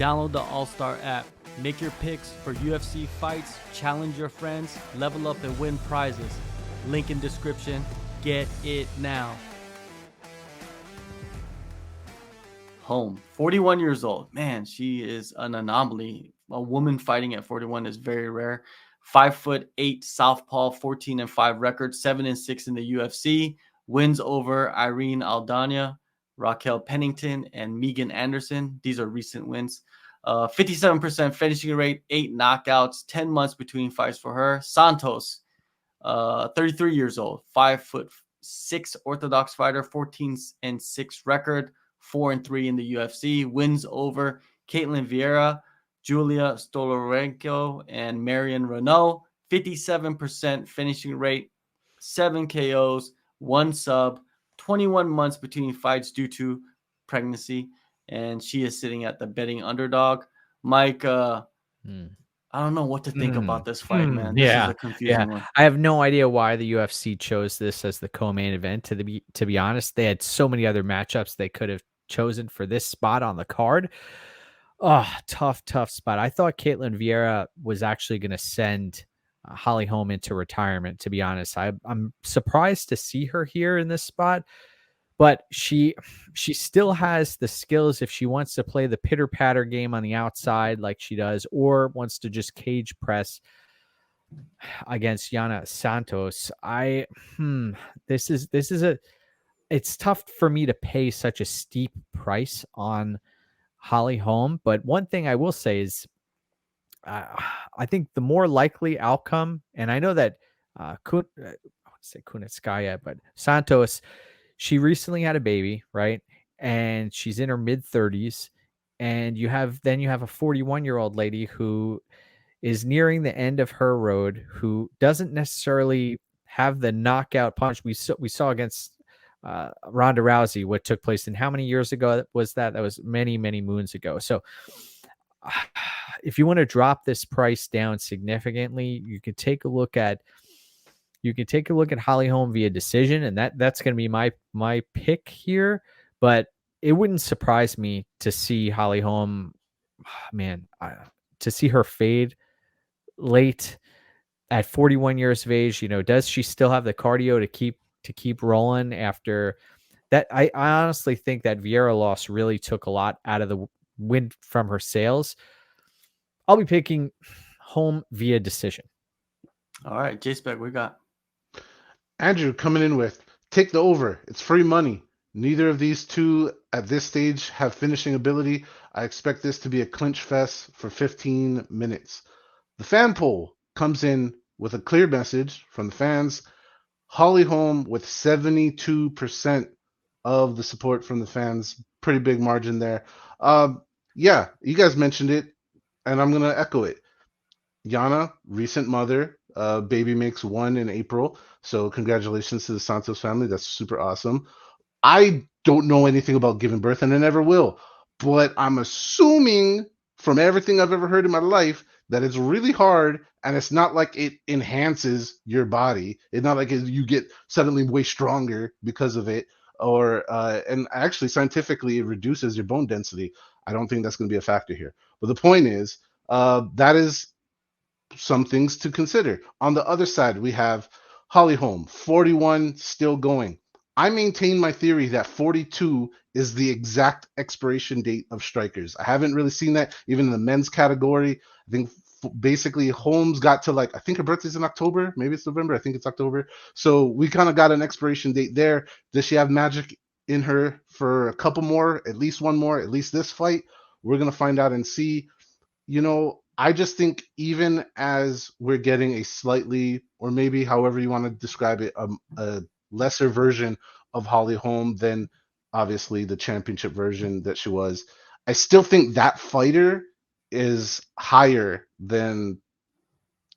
Download the AllStar app. Make your picks for UFC fights, challenge your friends, level up and win prizes. Link in description. Get it now. Holm, 41 years old. Man, she is an anomaly. A woman fighting at 41 is very rare. 5'8" southpaw, 14-5 record, 7-6 in the UFC. Wins over Irene Aldana, Raquel Pennington, and Megan Anderson. These are recent wins. 57% finishing rate, 8 knockouts, 10 months between fights for her. Santos, 33 years old, 5'6" orthodox fighter, 14-6 record, 4-3 in the UFC. Wins over Caitlin Vieira, Julia Stolorenko, and Marion Renault. 57% finishing rate, 7 KOs, 1 sub, 21 months between fights due to pregnancy, and she is sitting at the betting underdog. Mike, I don't know what to think about this fight, man. This is a confusing one. I have no idea why the UFC chose this as the co-main event. To be honest, they had so many other matchups they could have chosen for this spot on the card. Oh, tough spot. I thought Caitlin Vieira was actually going to send Holly Holm into retirement, to be honest. I'm surprised to see her here in this spot, but she still has the skills if she wants to play the pitter-patter game on the outside like she does, or wants to just cage press against Yana Santos. It's tough for me to pay such a steep price on Holly Holm, but one thing I will say is I think the more likely outcome, and I know that I would say Kunitskaya, but Santos, she recently had a baby, right? And she's in her mid-30s, and you have a 41-year-old lady who is nearing the end of her road, who doesn't necessarily have the knockout punch we saw against Ronda Rousey. What took place, and how many years ago was that? That was many moons ago. So if you want to drop this price down significantly, you can take a look at Holly Holm via decision, and that's going to be my pick here. But it wouldn't surprise me to see Holly Holm, to see her fade late at 41 years of age. Does she still have the cardio to keep rolling after that? I honestly think that Vieira loss really took a lot out of the wind from her sails. I'll be picking Holm via decision. All right, J-Spec, we got Andrew coming in with take the over. It's free money. Neither of these two at this stage have finishing ability. I expect this to be a clinch fest for 15 minutes. The fan poll comes in with a clear message from the fans. Holly Holm with 72% of the support from the fans. Pretty big margin there. Yeah, you guys mentioned it, and I'm going to echo it. Yana, recent mother, baby makes 1 in April. So congratulations to the Santos family. That's super awesome. I don't know anything about giving birth, and I never will. But I'm assuming from everything I've ever heard in my life that it's really hard, and it's not like it enhances your body. It's not like you get suddenly way stronger because of it. And actually, scientifically, it reduces your bone density. I don't think that's going to be a factor here. But the point is, that is some things to consider. On the other side, we have Holly Holm, 41, still going. I maintain my theory that 42 is the exact expiration date of strikers. I haven't really seen that even in the men's category. I think basically Holmes got to I think her birthday's in October. Maybe it's November. I think it's October. So we kind of got an expiration date there. Does she have magic in her for a couple more, at least one more, at least this fight? We're going to find out and see. I just think even as we're getting a slightly, or maybe however you want to describe it, a lesser version of Holly Holm than obviously the championship version that she was, I still think that fighter is higher than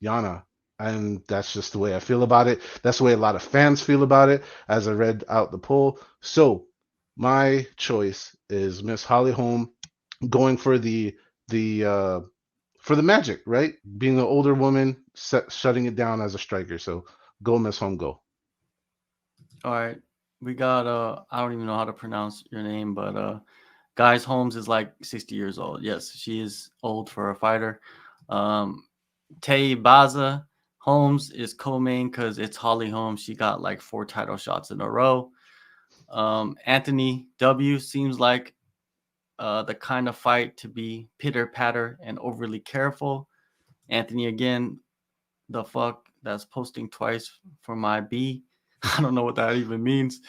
Yana. And that's just the way I feel about it. That's the way a lot of fans feel about it, as I read out the poll. So my choice is Miss Holly Holm, going for the magic, right? Being an older woman, shutting it down as a striker. So go, Miss Holm, go. All right. We got I don't even know how to pronounce your name, but Guys, Holmes is like 60 years old. Yes, she is old for a fighter. Tay Baza, Holmes is co-main because it's Holly Holm. She got like 4 title shots in a row. Anthony W seems like the kind of fight to be pitter patter and overly careful. Anthony again, the fuck that's posting twice for my B. I don't know what that even means.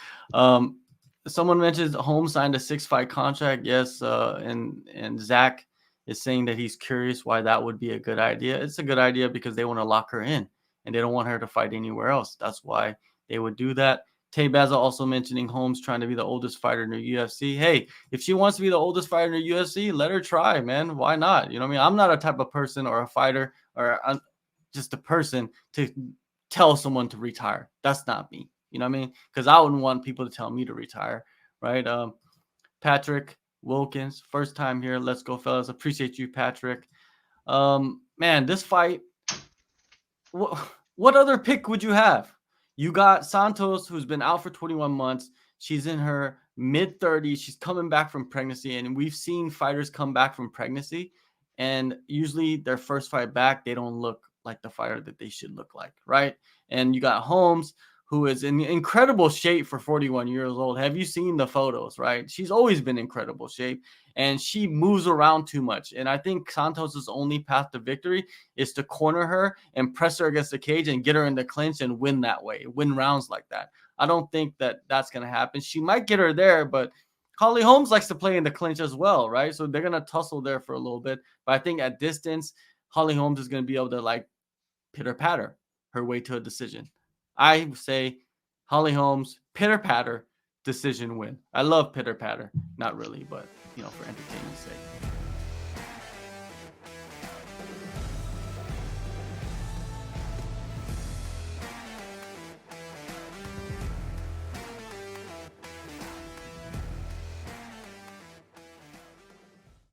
Someone mentions Holmes signed a 6-fight contract. Yes, and Zach is saying that he's curious why that would be a good idea. It's a good idea because they want to lock her in and they don't want her to fight anywhere else. That's why they would do that. Tay Baza also mentioning Holmes trying to be the oldest fighter in the UFC. Hey, if she wants to be the oldest fighter in the UFC, let her try, man. Why not? You know what I mean? I'm not a type of person or a fighter or just a person to tell someone to retire. That's not me. You know what I mean? Because I wouldn't want people to tell me to retire, right? Patrick Wilkins, first time here. Let's go, fellas. Appreciate you, Patrick. Man, this fight. What other pick would you have? You got Santos, who's been out for 21 months. She's in her mid 30s. She's coming back from pregnancy, and we've seen fighters come back from pregnancy, and usually their first fight back, they don't look like the fighter that they should look like, right? And you got Holmes, who is in incredible shape for 41 years old. Have you seen the photos, right? She's always been in incredible shape, and she moves around too much. And I think Santos's only path to victory is to corner her and press her against the cage and get her in the clinch and win that way, win rounds like that. I don't think that that's going to happen. She might get her there, but Holly Holmes likes to play in the clinch as well, right? So they're going to tussle there for a little bit. But I think at distance, Holly Holmes is going to be able to like pitter patter her way to a decision. I say Holly Holmes, pitter patter, decision win. I love pitter patter. Not really, but for entertainment's sake.